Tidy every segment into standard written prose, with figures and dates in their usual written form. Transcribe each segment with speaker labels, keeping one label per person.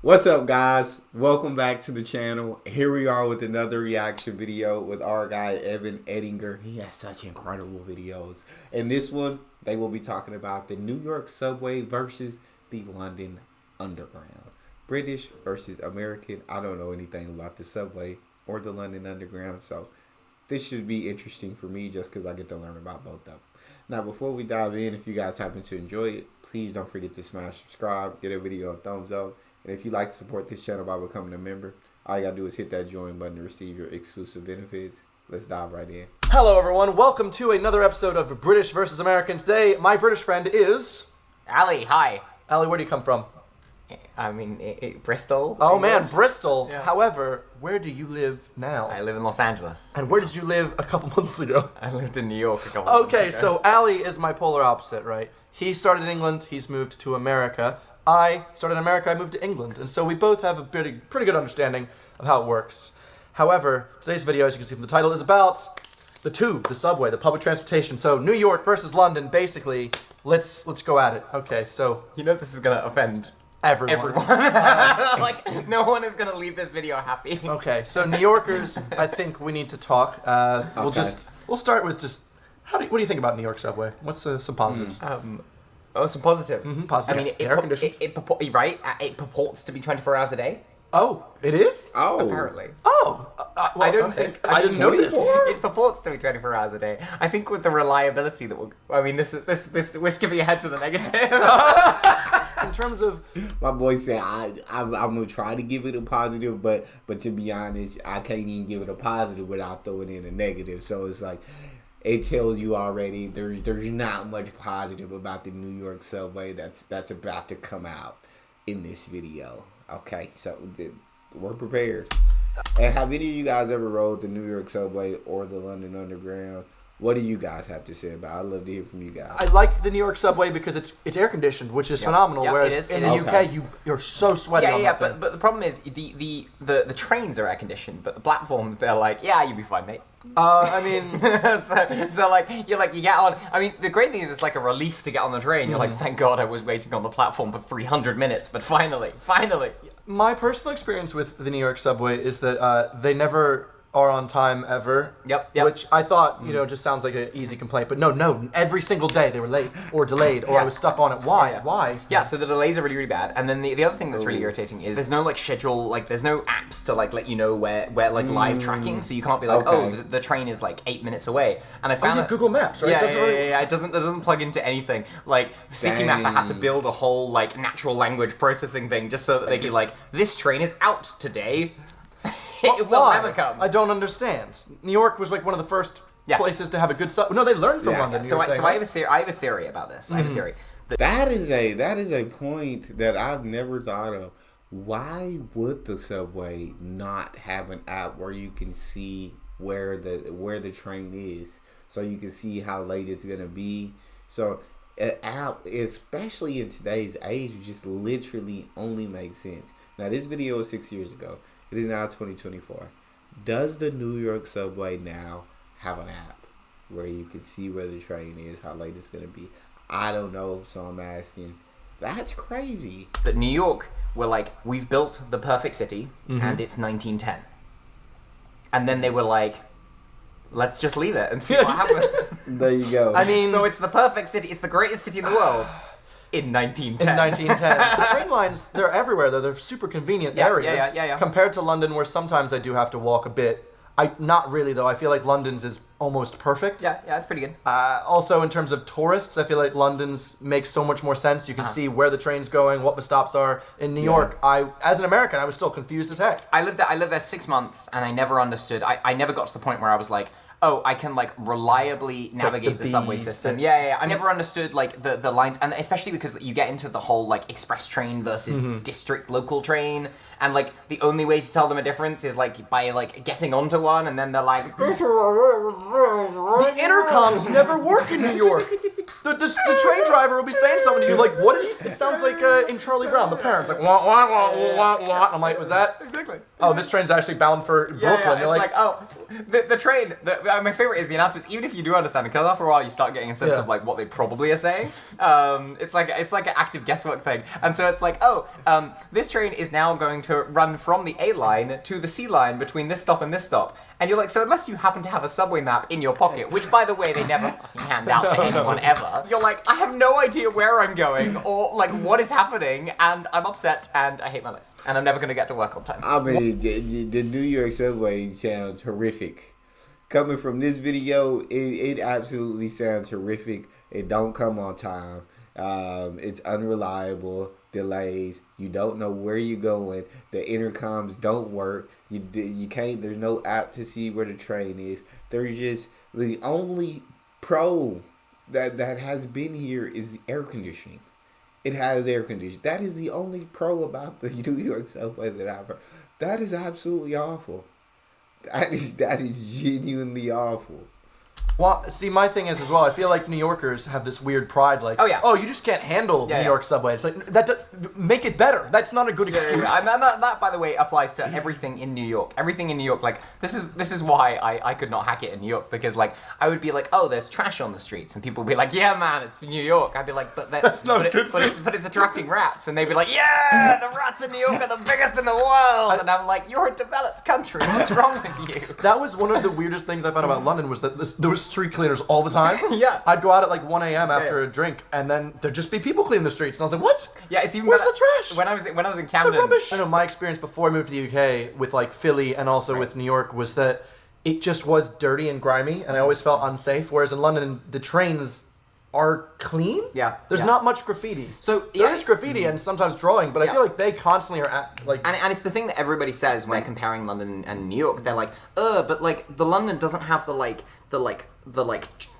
Speaker 1: What's up, guys? Welcome back to the channel. Here we are with another reaction video with our guy Evan Edinger. He has such incredible videos. In this one, they will be talking about the New York subway versus the London Underground. British versus American. I don't know anything about the subway or the London Underground, so this should be interesting for me just because I get to learn about both of them. Now, before we dive in, if you guys happen to enjoy it, please don't forget to smash subscribe, give a video a thumbs up. And if you'd like to support this channel by becoming a member, all you gotta do is hit that join button to receive your exclusive benefits. Let's dive right in.
Speaker 2: Hello everyone, welcome to another episode of British versus American. Today, my British friend is...
Speaker 3: Ali, hi.
Speaker 2: Ali, where do you come from?
Speaker 3: I mean, Bristol.
Speaker 2: Oh man,
Speaker 3: England.
Speaker 2: Bristol.
Speaker 3: Yeah.
Speaker 2: However, where do you live now?
Speaker 3: I live in Los Angeles.
Speaker 2: And where did you live a couple months ago?
Speaker 3: I lived in New York a couple months ago.
Speaker 2: Okay, so Ali is my polar opposite, right? He started in England, he's moved to America. I started in America, I moved to England. And so we both have a pretty good understanding of how it works. However, today's video, as you can see from the title, is about the tube, the subway, the public transportation. So New York versus London, basically, let's go at it. Okay, so...
Speaker 3: You know this is gonna offend
Speaker 2: Everyone.
Speaker 3: Like, no one is gonna leave this video happy.
Speaker 2: Okay, so New Yorkers, I think we need to talk. We'll start with just, what do you think about New York subway? What's some positives?
Speaker 3: Some positives.
Speaker 2: Positives.
Speaker 3: I mean,
Speaker 2: Air conditioned.
Speaker 3: it purports to be 24 hours a day.
Speaker 2: Oh, it is?
Speaker 1: Oh,
Speaker 3: Apparently.
Speaker 2: Oh, well,
Speaker 3: I don't
Speaker 2: okay.
Speaker 3: think
Speaker 2: I didn't know this.
Speaker 1: 24?
Speaker 3: It purports to be 24 hours a day. I think with the reliability that we'll... I mean, this we're skipping ahead to the negative.
Speaker 2: In terms of...
Speaker 1: my boy said I'm gonna try to give it a positive, but to be honest, I can't even give it a positive without throwing in a negative. So it's like, it tells you already there's not much positive about the New York subway that's about to come out in this video. Okay, so we're prepared. And have any of you guys ever rode the New York subway or the London Underground? What do you guys have to say about it? I'd love to hear from you guys.
Speaker 2: I like the New York subway because it's air conditioned, which is phenomenal.
Speaker 3: Yep,
Speaker 2: whereas in the UK, you're so sweaty. on that thing.
Speaker 3: but the problem is the trains are air conditioned, but the platforms, they're like, yeah, you'll be fine, mate.
Speaker 2: I mean,
Speaker 3: so like you get on. I mean, the great thing is it's like a relief to get on the train. You're like, thank God I was waiting on the platform for 300 minutes, but finally.
Speaker 2: my personal experience with the New York subway is that they never are on time ever.
Speaker 3: Yep.
Speaker 2: Which I thought, just sounds like an easy complaint. But no, every single day they were late or delayed or I was stuck on it. Why?
Speaker 3: Yeah.
Speaker 2: Why?
Speaker 3: Yeah, so the delays are really, really bad. And then the other thing that's really irritating is there's no like schedule, like there's no apps to like let you know where like live tracking. So you can't be like,
Speaker 1: Okay.
Speaker 3: oh, the train is like 8 minutes away. And I found that
Speaker 2: Google Maps, right?
Speaker 3: Yeah, it doesn't plug into anything. Like Citymapper had to build a whole like natural language processing thing just so that they could like, this train is out today. It will never come.
Speaker 2: I don't understand. New York was like one of the first
Speaker 3: Yeah.
Speaker 2: places to have a good subway. No, they learned from
Speaker 1: Yeah.
Speaker 2: London.
Speaker 3: So
Speaker 2: you were saying, right?
Speaker 3: I have a theory about this. I have a theory.
Speaker 1: That is a point that I've never thought of. Why would the subway not have an app where you can see where the train is, so you can see how late it's gonna be? So an app, especially in today's age, just literally only makes sense. Now this video was 6 years ago. It is now 2024. Does the New York subway now have an app where you can see where the train is, how late it's gonna be? I don't know, so I'm asking. That's crazy.
Speaker 3: That New York were like, we've built the perfect city, and it's 1910. And then they were like, let's just leave it and see what happens.
Speaker 1: There you go.
Speaker 2: I mean,
Speaker 3: So it's the perfect city. It's the greatest city in the world in 1910.
Speaker 2: in 1910. The train lines, they're everywhere, though. They're super convenient
Speaker 3: Yeah,
Speaker 2: areas.
Speaker 3: yeah.
Speaker 2: Compared to London, where sometimes I do have to walk a bit. Not really, though. I feel like London's is almost perfect.
Speaker 3: Yeah, it's pretty good.
Speaker 2: Also, in terms of tourists, I feel like London's makes so much more sense. You can see where the train's going, what the stops are. In New York, as an American, I was still confused as heck.
Speaker 3: I lived there 6 months, and I never understood. I never got to the point where I was like, oh, I can like reliably navigate the subway
Speaker 2: beats
Speaker 3: system.
Speaker 2: and-
Speaker 3: Yeah. I never understood like the lines, and especially because you get into the whole like express train versus district local train, and like the only way to tell them a difference is like by like getting onto one, and then they're like,
Speaker 2: The intercoms never work in New York. The train driver will be saying something to you like, what did he say? It sounds like in Charlie Brown, the parents like, wah, wah, wah, wah, wah. I'm like, was that?
Speaker 3: exactly.
Speaker 2: Oh, this train's actually bound for Brooklyn.
Speaker 3: Yeah,
Speaker 2: You're
Speaker 3: it's like, oh, the train. My favorite is the announcements. Even if you do understand it, because after a while you start getting a sense
Speaker 2: Yeah.
Speaker 3: of like what they probably are saying. It's like an active guesswork thing, and so it's like, this train is now going to run from the A line to the C line between this stop and this stop. And you're like, so unless you happen to have a subway map in your pocket, which by the way they never fucking hand out to anyone ever, you're like, I have no idea where I'm going or like what is happening, and I'm upset and I hate my life, and I'm never gonna get to work on time.
Speaker 1: I mean, the New York subway sounds horrific. Coming from this video, it absolutely sounds horrific. It don't come on time. It's unreliable. Delays. You don't know where you're going. The intercoms don't work. You can't. There's no app to see where the train is. There's just the only pro that has been here is the air conditioning. It has air conditioning. That is the only pro about the New York subway that I've heard. That is absolutely awful. That is genuinely awful.
Speaker 2: Well, see, my thing is as well. I feel like New Yorkers have this weird pride, like,
Speaker 3: Oh, yeah.
Speaker 2: oh, you just can't handle the
Speaker 3: Yeah,
Speaker 2: New
Speaker 3: yeah.
Speaker 2: York subway. It's like make it better. That's not a good excuse.
Speaker 3: And that, by the way, applies to everything in New York. Everything in New York, like, this is why I could not hack it in New York, because, like, I would be like, oh, there's trash on the streets, and people would be like, yeah, man, it's New York. I'd be like, but that's
Speaker 2: not good
Speaker 3: but it's attracting rats, and they'd be like, yeah, the rats in New York are the biggest in the world, and I'm like, you're a developed country. What's wrong with you?
Speaker 2: That was one of the weirdest things I found about London was that there was street cleaners all the time.
Speaker 3: Yeah.
Speaker 2: I'd go out at like 1 a.m. after
Speaker 3: yeah.
Speaker 2: a drink, and then there'd just be people cleaning the streets, and I was like, what?
Speaker 3: Yeah, it's even
Speaker 2: Where's
Speaker 3: better-
Speaker 2: the trash?
Speaker 3: When I was in
Speaker 2: The
Speaker 3: Camden,
Speaker 2: rubbish. I know my experience before I moved to the UK with like Philly and also with New York was that it just was dirty and grimy, and I always felt unsafe. Whereas in London, the trains are clean.
Speaker 3: Yeah,
Speaker 2: There's
Speaker 3: yeah.
Speaker 2: not much graffiti.
Speaker 3: So,
Speaker 2: there
Speaker 3: yeah.
Speaker 2: is graffiti and sometimes drawing, but I
Speaker 3: Yeah.
Speaker 2: feel like they constantly are at like.
Speaker 3: And it's the thing that everybody says when comparing London and New York. They're like, but like the London doesn't have the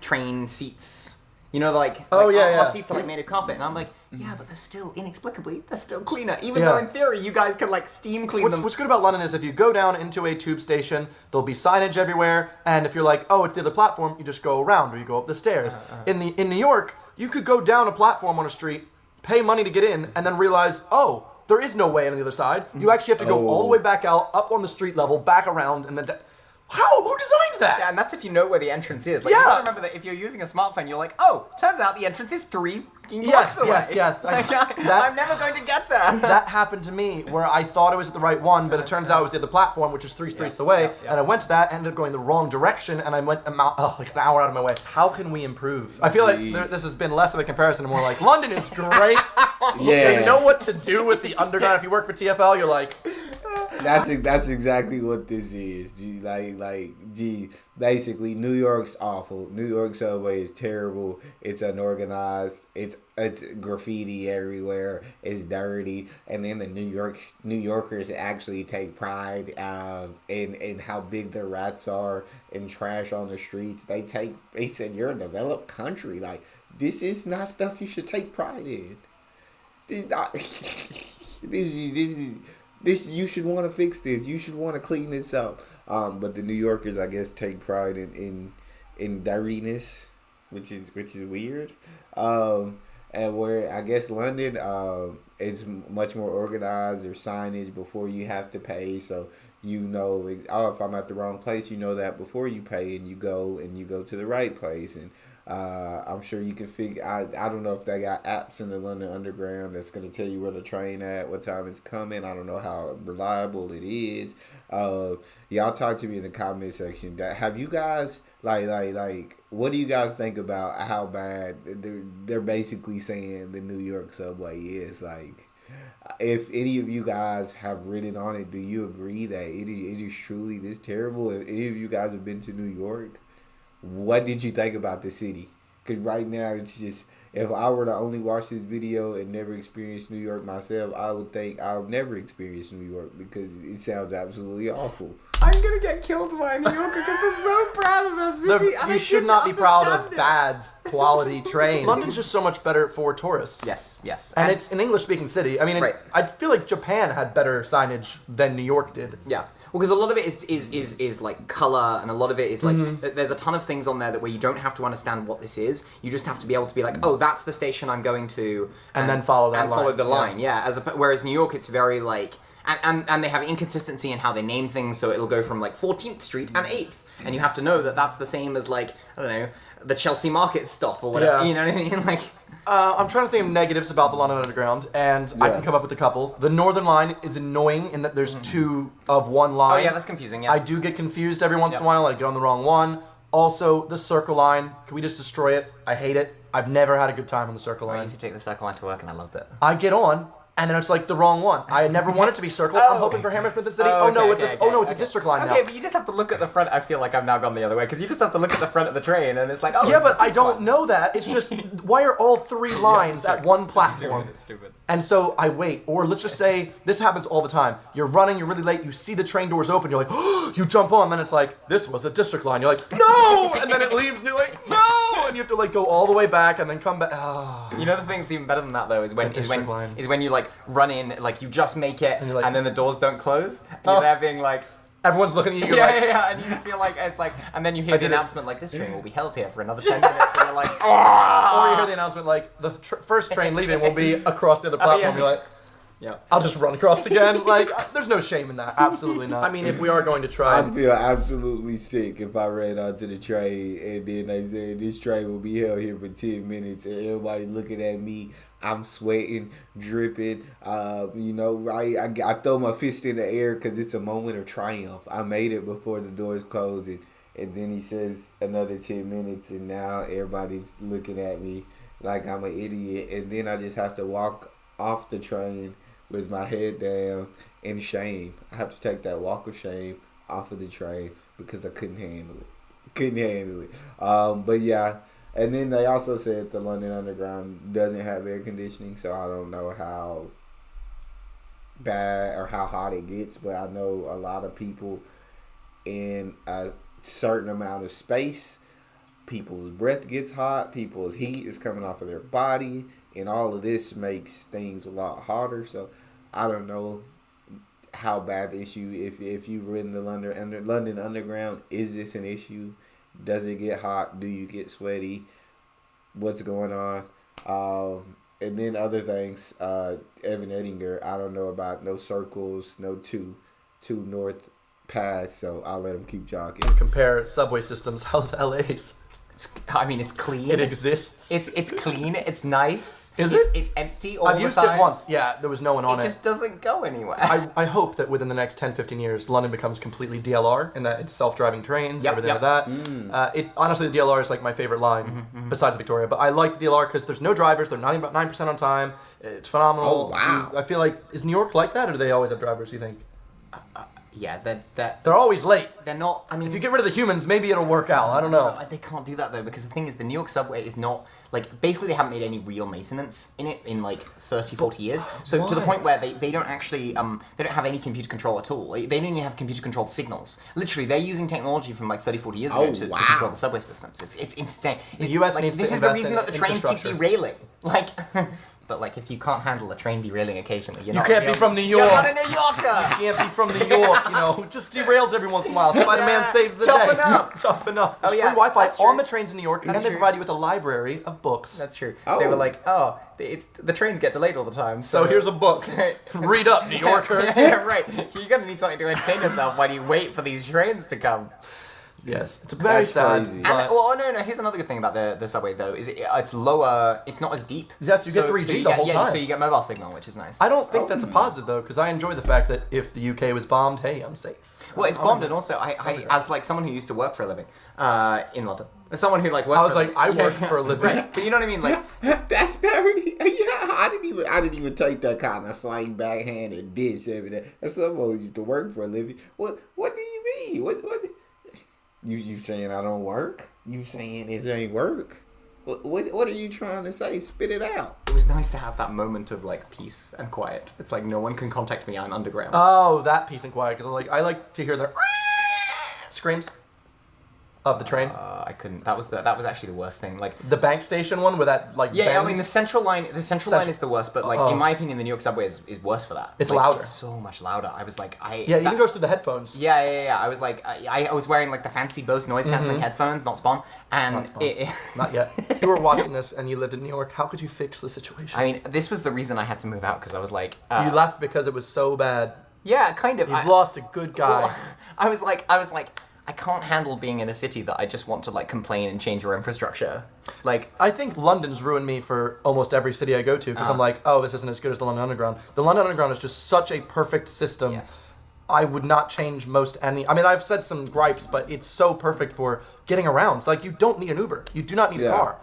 Speaker 3: train seats. You know,
Speaker 2: Oh, yeah,
Speaker 3: our
Speaker 2: yeah.
Speaker 3: seats are like made of carpet, and I'm like, yeah, but they're still inexplicably they're still cleaner. Even
Speaker 2: Yeah.
Speaker 3: though in theory you guys could like steam clean them.
Speaker 2: What's good about London is if you go down into a tube station, there'll be signage everywhere, and if you're like, oh, it's the other platform, you just go around or you go up the stairs. In New York, you could go down a platform on a street, pay money to get in, and then realize, oh, there is no way on the other side. You actually have to go all the way back out, up on the street level, back around, and then. How? Who designed that?
Speaker 3: Yeah, and that's if you know where the entrance is. Like,
Speaker 2: Yeah.
Speaker 3: you gotta remember that if you're using a smartphone, you're like, oh, turns out the entrance is 3 blocks away.
Speaker 2: yes.
Speaker 3: Like,
Speaker 2: That-
Speaker 3: I'm never going to get there.
Speaker 2: That happened to me where I thought I was at the right one, but it turns out it was the other platform, which is 3 streets away,
Speaker 3: yeah.
Speaker 2: and I went to that, ended up going the wrong direction, and I went like an hour out of my way. How can we improve? I feel like
Speaker 1: Jeez.
Speaker 2: this has been less of a comparison and more like, London is great.
Speaker 1: Yeah.
Speaker 2: You know what to do with the underground. If you work for TfL, you're like,
Speaker 1: That's exactly what this is. Basically, New York's awful. New York subway is terrible. It's unorganized. It's graffiti everywhere. It's dirty. And then the New Yorkers actually take pride in how big their rats are and trash on the streets. They said you're a developed country. Like, this is not stuff you should take pride in. This is not. This you should want to fix this. You should want to clean this up. But the New Yorkers, I guess, take pride in dirtiness, which is weird. And where I guess London, it's much more organized. There's signage before you have to pay, so you know, oh, if I'm at the wrong place, you know that before you pay, and you go to the right place. And I'm sure you can figure. I don't know if they got apps in the London Underground that's gonna tell you where the train at, what time it's coming. I don't know how reliable it is. Y'all talk to me in the comment section. Have you guys like what do you guys think about how bad they're basically saying the New York subway is? Like, if any of you guys have ridden on it, do you agree that it is truly this terrible? If any of you guys have been to New York, what did you think about the city? Because right now, it's just, if I were to only watch this video and never experience New York myself, I would think I'll never experience New York because it sounds absolutely awful.
Speaker 3: I'm gonna get killed by a New Yorker because they're so proud of their city. and I
Speaker 2: you should
Speaker 3: didn't
Speaker 2: not be proud of
Speaker 3: understand it.
Speaker 2: bad quality trains. London's just so much better for tourists.
Speaker 3: Yes.
Speaker 2: And it's an English-speaking city. I mean,
Speaker 3: Right.
Speaker 2: I feel like Japan had better signage than New York did.
Speaker 3: Yeah. because a lot of it is like color, and a lot of it is like
Speaker 2: Mm-hmm.
Speaker 3: there's a ton of things on there that where you don't have to understand what this is. You just have to be able to be like, oh, that's the station I'm going to,
Speaker 2: And then follow that
Speaker 3: and follow
Speaker 2: line.
Speaker 3: the
Speaker 2: Yeah.
Speaker 3: line. Yeah. Whereas New York, it's very like, and they have inconsistency in how they name things, so it'll go from like 14th Street and 8th, and you have to know that that's the same as like, I don't know, the Chelsea Market stop or whatever.
Speaker 2: Yeah.
Speaker 3: You know what I mean? Like.
Speaker 2: I'm trying to think of negatives about the London Underground, and I
Speaker 1: Yeah.
Speaker 2: can come up with a couple. The Northern Line is annoying in that there's two of one line.
Speaker 3: Oh yeah, that's confusing. Yeah.
Speaker 2: I do get confused every once in a
Speaker 3: Yep.
Speaker 2: while. I get on the wrong one. Also, the Circle Line. Can we just destroy it? I hate it. I've never had a good time on the Circle
Speaker 3: I
Speaker 2: Line.
Speaker 3: used to take the Circle Line to work, and I loved it.
Speaker 2: I get on, and then it's like the wrong one. I never want it to be Circle. I'm
Speaker 3: Oh.
Speaker 2: hoping for Hammersmith and City.
Speaker 3: Oh,
Speaker 2: Oh no,
Speaker 3: okay,
Speaker 2: it's
Speaker 3: okay,
Speaker 2: a, oh no, it's
Speaker 3: okay.
Speaker 2: a District Line now.
Speaker 3: Okay, but you just have to look at the front. I feel like I've now gone the other way because you just have to look at the front of the train, and it's like, oh,
Speaker 2: Yeah,
Speaker 3: it's
Speaker 2: but
Speaker 3: the
Speaker 2: I don't
Speaker 3: one.
Speaker 2: know that. It's just, why are all three lines at one platform?
Speaker 3: It's stupid.
Speaker 2: And so I wait, or let's just say this happens all the time. You're running, you're really late, you see the train doors open, you're like, oh, you jump on, then it's like, this was a District Line. You're like, no, and then it leaves, and you're like, no, and you have to like go all the way back and then come back. Ah.
Speaker 3: You know the thing that's even better than that though is when
Speaker 2: The District Line.
Speaker 3: you like run in, like you just make it,
Speaker 2: And you're like-
Speaker 3: and then the doors don't close, and
Speaker 2: Oh.
Speaker 3: you're there being like.
Speaker 2: Everyone's looking at you. You're
Speaker 3: Yeah,
Speaker 2: like,
Speaker 3: yeah, yeah, and you just feel like it's like, and then you hear the
Speaker 2: did it.
Speaker 3: announcement like this train will be held here for another 10 minutes, and you're like,
Speaker 2: or you hear the announcement like the first train leaving will be across the other platform.
Speaker 3: yeah.
Speaker 2: You're like,
Speaker 3: yeah.
Speaker 2: I'll just run across again. Like, there's no shame in that. Absolutely not. I mean, if we are going to try,
Speaker 1: I'd feel absolutely sick if I ran onto the train and then they said this train will be held here for 10 minutes and everybody looking at me. I'm sweating, dripping. You know, I throw my fist in the air because it's a moment of triumph. I made it before the doors closed. And then he says another 10 minutes and now everybody's looking at me like I'm an idiot. And then I just have to walk off the train with my head down in shame. I have to take that walk of shame off of the train because I couldn't handle it. But yeah, and then they also said the London Underground doesn't have air conditioning, so I don't know how bad or how hot it gets, but I know a lot of people in a certain amount of space, people's breath gets hot, people's heat is coming off of their body, and all of this makes things a lot harder. So I don't know how bad the issue, if you've ridden the London Underground, is this an issue? Does it get hot? Do you get sweaty? What's going on? And then other things, Evan Ettinger, I don't know about no circles, no two north paths, so I'll let him keep talking.
Speaker 2: compare subway systems. How's LA's?
Speaker 3: I mean, it's clean.
Speaker 2: It exists.
Speaker 3: It's clean. It's nice.
Speaker 2: Is
Speaker 3: it's,
Speaker 2: it?
Speaker 3: It's empty all
Speaker 2: I've
Speaker 3: the
Speaker 2: used
Speaker 3: time.
Speaker 2: it once. Yeah, there was no one on
Speaker 3: It
Speaker 2: it.
Speaker 3: just doesn't go anywhere.
Speaker 2: I hope that within the next 10, 15 years, London becomes completely DLR and that it's self-driving trains,
Speaker 3: Yep,
Speaker 2: everything
Speaker 3: yep.
Speaker 2: like that. It honestly, the DLR is like my favorite line besides Victoria. But I like the DLR because there's no drivers. They're not even about 9% on time. It's phenomenal.
Speaker 1: Oh, wow.
Speaker 2: I feel like, is New York like that or do they always have drivers, do you think?
Speaker 3: yeah,
Speaker 2: They're always late.
Speaker 3: they're not. I mean,
Speaker 2: If you get rid of the humans, maybe it'll work out. I don't know.
Speaker 3: no, they can't do that though because the thing is, the New York subway is not like basically they haven't made any real maintenance in it in like 30, 40 years. So to the
Speaker 2: why?
Speaker 3: point where they don't actually they don't have any computer control at all. They don't even have computer controlled signals. Literally, they're using technology from like 30, 40 years ago
Speaker 1: Oh,
Speaker 3: to
Speaker 1: wow.
Speaker 3: control the subway systems. It's insane. It's,
Speaker 2: US
Speaker 3: like,
Speaker 2: needs to
Speaker 3: this is the
Speaker 2: invest
Speaker 3: reason
Speaker 2: in
Speaker 3: that the trains keep
Speaker 2: infrastructure.
Speaker 3: derailing. Like. But like, if you can't handle a train derailing occasionally, you're
Speaker 2: You
Speaker 3: not.
Speaker 2: can't be
Speaker 3: you're-
Speaker 2: from New
Speaker 3: You're
Speaker 2: York.
Speaker 3: not a New Yorker.
Speaker 2: Can't be from New York, you know, just derails every once in a while. Spider-Man
Speaker 3: Yeah,
Speaker 2: saves the
Speaker 3: toughen
Speaker 2: day.
Speaker 3: up.
Speaker 2: Toughen up.
Speaker 3: Oh,
Speaker 2: There's
Speaker 3: yeah,
Speaker 2: free Wi-Fi
Speaker 3: that's
Speaker 2: on
Speaker 3: true.
Speaker 2: the trains in New York,
Speaker 3: That's
Speaker 2: and they
Speaker 3: true.
Speaker 2: provide you with a library of books.
Speaker 3: That's true.
Speaker 1: Oh.
Speaker 3: They were like, oh, it's the trains get delayed all the time.
Speaker 2: So here's a book. Read up, New Yorker.
Speaker 3: Yeah, right. You're gonna need something to entertain yourself while you wait for these trains to come.
Speaker 2: Yes, it's very
Speaker 1: That's
Speaker 2: sad.
Speaker 1: crazy.
Speaker 2: But
Speaker 3: And well, no. Here's another good thing about the subway though is it's lower. It's not as deep.
Speaker 2: Yes, you get 3G
Speaker 3: you
Speaker 2: the
Speaker 3: get,
Speaker 2: whole
Speaker 3: yeah,
Speaker 2: time.
Speaker 3: So you get mobile signal, which is nice.
Speaker 2: I don't think that's a positive though, because I enjoy the fact that if the UK was bombed, hey, I'm safe.
Speaker 3: Well, it's bombed, and also I as like someone who used to work for a living in London, as someone who like worked.
Speaker 2: I was
Speaker 3: for a
Speaker 2: like, I
Speaker 3: living-
Speaker 2: work for a living.
Speaker 3: Right, but you know what I mean, like.
Speaker 1: That's very, yeah. I didn't even take that kind of slang backhand and diss everything. That's someone who used to work for a living. What do you mean? What? You saying I don't work? You saying this ain't work? What are you trying to say? Spit it out.
Speaker 3: It was nice to have that moment of like peace and quiet. It's like no one can contact me. I'm underground.
Speaker 2: Oh, that peace and quiet, because I like to hear their screams. of the train?
Speaker 3: I couldn't. That was actually the worst thing. Like
Speaker 2: The bank station one where that like
Speaker 3: yeah, I
Speaker 2: bends?
Speaker 3: mean the central line is the worst, but like in my opinion, the New York subway is worse for that.
Speaker 2: It's
Speaker 3: like,
Speaker 2: louder.
Speaker 3: It's so much louder. I was like,
Speaker 2: Yeah, it even goes through the headphones.
Speaker 3: Yeah. I was like, I was wearing like the fancy Bose noise canceling headphones, not Spawn, and
Speaker 2: Not Spawn. Not yet. If you were watching this and you lived in New York, how could you fix the situation?
Speaker 3: I mean, this was the reason I had to move out because I was like,
Speaker 2: you left because it was so bad.
Speaker 3: yeah, kind of.
Speaker 2: You've lost a good guy.
Speaker 3: Well, I was like, I can't handle being in a city that I just want to like complain and change your infrastructure. Like,
Speaker 2: I think London's ruined me for almost every city I go to because I'm like, oh, this isn't as good as the London Underground. The London Underground is just such a perfect system.
Speaker 3: yes.
Speaker 2: I would not change most any. I mean, I've said some gripes, but it's so perfect for getting around. Like, you don't need an Uber. You do not need a car.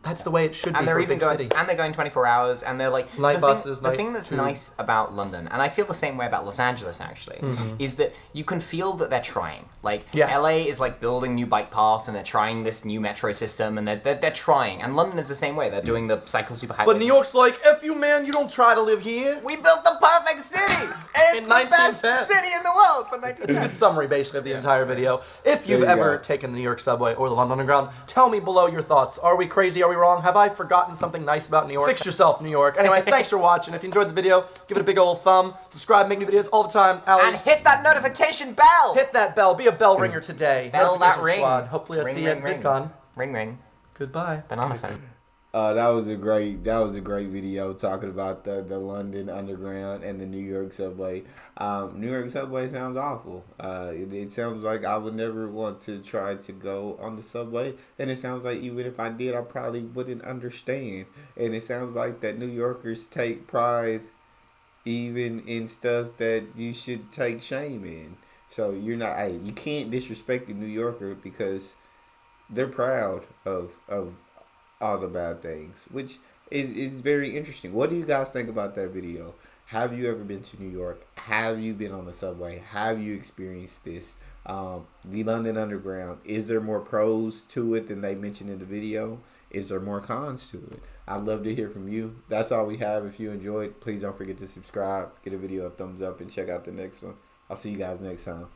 Speaker 2: That's the way it should be
Speaker 3: And they're
Speaker 2: for a
Speaker 3: even
Speaker 2: big
Speaker 3: going,
Speaker 2: city.
Speaker 3: and they're going 24 hours, and they're like
Speaker 2: Night
Speaker 3: the
Speaker 2: buses,
Speaker 3: Thing, the
Speaker 2: night
Speaker 3: thing that's
Speaker 2: tube.
Speaker 3: nice about London, and I feel the same way about Los Angeles actually, is that you can feel that they're trying. Like
Speaker 2: Yes.
Speaker 3: LA is like building new bike paths, and they're trying this new metro system, and they're trying. And London is the same way. They're doing the cycle superhighway.
Speaker 2: But New York's like, F you, man, you don't try to live here.
Speaker 3: We built the perfect city. It's
Speaker 2: In
Speaker 3: the best
Speaker 2: 1910.
Speaker 3: city in the world for
Speaker 2: It's a
Speaker 3: 1910.
Speaker 2: good summary, basically, of the entire video. If you've
Speaker 1: There you
Speaker 2: ever
Speaker 1: go.
Speaker 2: taken the New York subway or the London Underground, tell me below your thoughts. Are we crazy? Are we wrong? Have I forgotten something nice about New York? Fix yourself, New York. Anyway, thanks for watching. If you enjoyed the video, give it a big old thumb. Subscribe, make new videos all the time. Allie,
Speaker 3: And hit that notification bell.
Speaker 2: hit that bell. Be a bell ringer today.
Speaker 3: Bell that
Speaker 2: Notification
Speaker 3: ring.
Speaker 2: Squad. Hopefully, I'll
Speaker 3: Ring,
Speaker 2: see you
Speaker 3: ring,
Speaker 2: at
Speaker 3: ring.
Speaker 2: VidCon.
Speaker 3: Ring ring.
Speaker 2: Goodbye.
Speaker 3: Banana phone.
Speaker 1: That was a great video talking about the London Underground and the New York subway. New York subway sounds awful. It sounds like I would never want to try to go on the subway, and it sounds like even if I did, I probably wouldn't understand. And it sounds like that New Yorkers take pride even in stuff that you should take shame in. So you can't disrespect the New Yorker because they're proud of all the bad things, which is very interesting. What do you guys think about that video? Have you ever been to New York? Have you been on the subway? Have you experienced this? The London Underground, is there more pros to it than they mentioned in the video? Is there more cons to it? I'd love to hear from you. That's all we have. If you enjoyed, please don't forget to subscribe, give a video a thumbs up, and check out the next one. I'll see you guys next time.